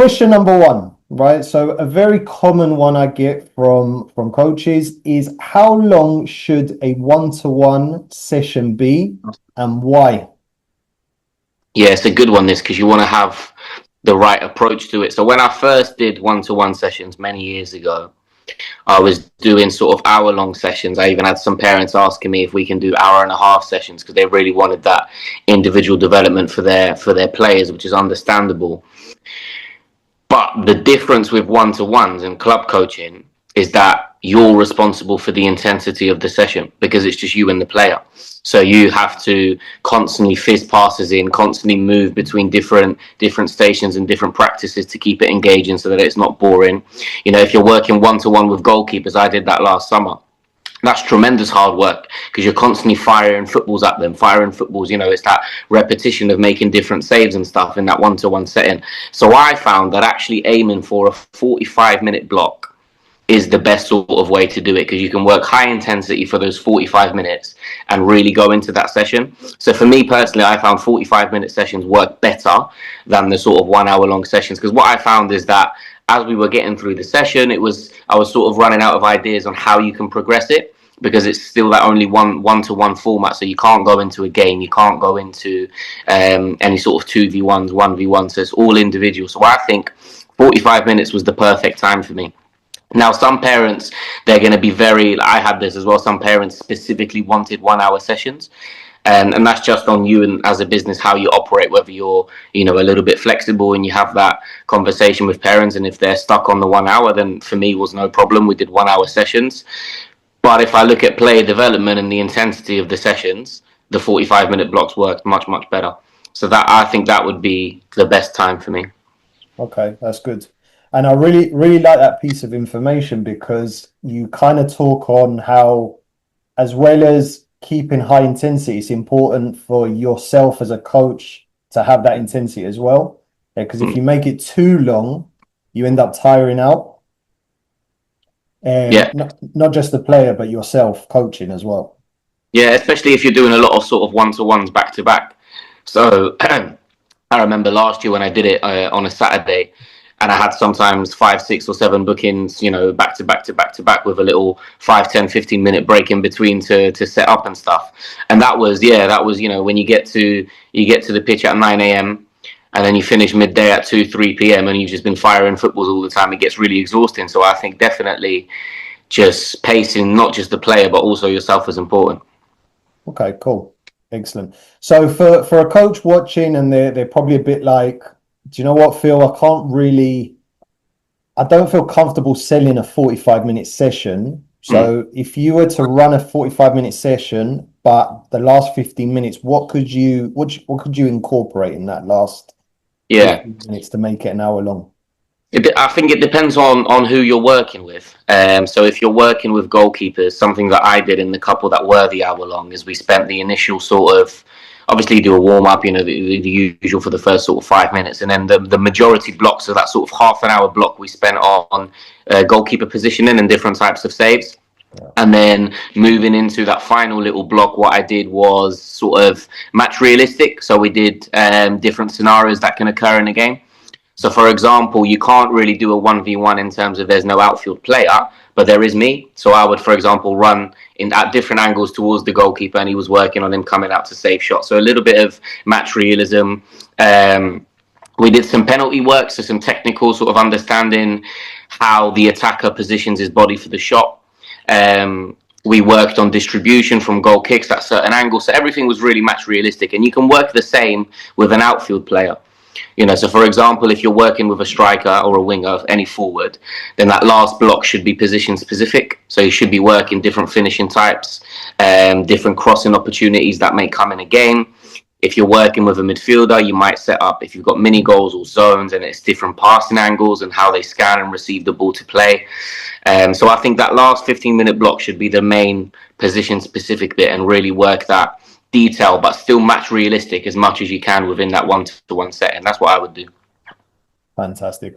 question number one, right? So a very common one I get from coaches is how long should a one-to-one session be and why? Yeah, it's a good one, this, because you want to have the right approach to it. So when I first did one-to-one sessions many years ago, I was doing sort of hour-long sessions. I even had some parents asking me if we can do hour-and-a-half sessions because they really wanted that individual development for their players, which is understandable. But the difference with one-to-ones and club coaching is that you're responsible for the intensity of the session because it's just you and the player. So you have to constantly fizz passes in, constantly move between different stations and different practices to keep it engaging so that it's not boring. You know, if you're working one-to-one with goalkeepers, I did that last summer. That's tremendous hard work because you're constantly firing footballs at them, you know, it's that repetition of making different saves and stuff in that one-to-one setting. So I found that actually aiming for a 45-minute block is the best sort of way to do it because you can work high intensity for those 45 minutes and really go into that session. So for me personally, I found 45-minute sessions work better than the sort of 1 hour long sessions because what I found is that as we were getting through the session, I was sort of running out of ideas on how you can progress it because it's still that only one-to-one format. So you can't go into a game, you can't go into any sort of 2v1s, 1v1. So it's all individual. So I think 45 minutes was the perfect time for me. Now, some parents, they're going to be I had this as well. Some parents specifically wanted 1 hour sessions. And that's just on you and as a business, how you operate, whether you're, you know, a little bit flexible and you have that conversation with parents. And if they're stuck on the 1 hour, then for me, it was no problem. We did 1 hour sessions. But if I look at player development and the intensity of the sessions, the 45-minute blocks worked much, much better. So that I think that would be the best time for me. Okay, that's good. And I really, really like that piece of information because you kind of talk on how, as well as keeping high intensity, it's important for yourself as a coach to have that intensity as well. Because if you make it too long, you end up tiring out. And Yeah. not just the player, but yourself coaching as well. Yeah, especially if you're doing a lot of sort of one-to-ones back to back. So I remember last year when I did it on a Saturday, and I had sometimes 5, 6, or 7 bookings, you know, back to back to back to back with a little 5, 10, 15-minute break in between to set up and stuff. And that was, you know, when you get to the pitch at 9 a.m. and then you finish midday at 2, 3 p.m. and you've just been firing footballs all the time, it gets really exhausting. So I think definitely just pacing, not just the player, but also yourself is important. Okay, cool. Excellent. So for a coach watching and they're probably a bit like, do you know what, Phil? I don't feel comfortable selling a 45-minute session. So if you were to run a 45-minute session, but the last 15 minutes, what could you incorporate in that last 15 minutes to make it an hour long? I think it depends on who you're working with. So if you're working with goalkeepers, something that I did in the couple that were the hour long is we spent the initial sort of, obviously you do a warm up, you know, the usual for the first sort of 5 minutes, and then the majority blocks, so that sort of half an hour block we spent on goalkeeper positioning and different types of saves. Yeah. And then moving into that final little block, what I did was sort of match realistic. So we did different scenarios that can occur in a game. So, for example, you can't really do a 1v1 in terms of there's no outfield player, but there is me. So I would, for example, run at different angles towards the goalkeeper, and he was working on him coming out to save shots. So a little bit of match realism. We did some penalty work, so some technical sort of understanding how the attacker positions his body for the shot. We worked on distribution from goal kicks at certain angles. So everything was really match realistic, and you can work the same with an outfield player. You know, so for example, if you're working with a striker or a winger, any forward, then that last block should be position specific. So you should be working different finishing types, different crossing opportunities that may come in a game. If you're working with a midfielder, you might set up, if you've got mini goals or zones, and it's different passing angles and how they scan and receive the ball to play. So I think that last 15-minute block should be the main position specific bit and really work that detail, but still match realistic as much as you can within that one-to-one set, and that's what I would do. Fantastic.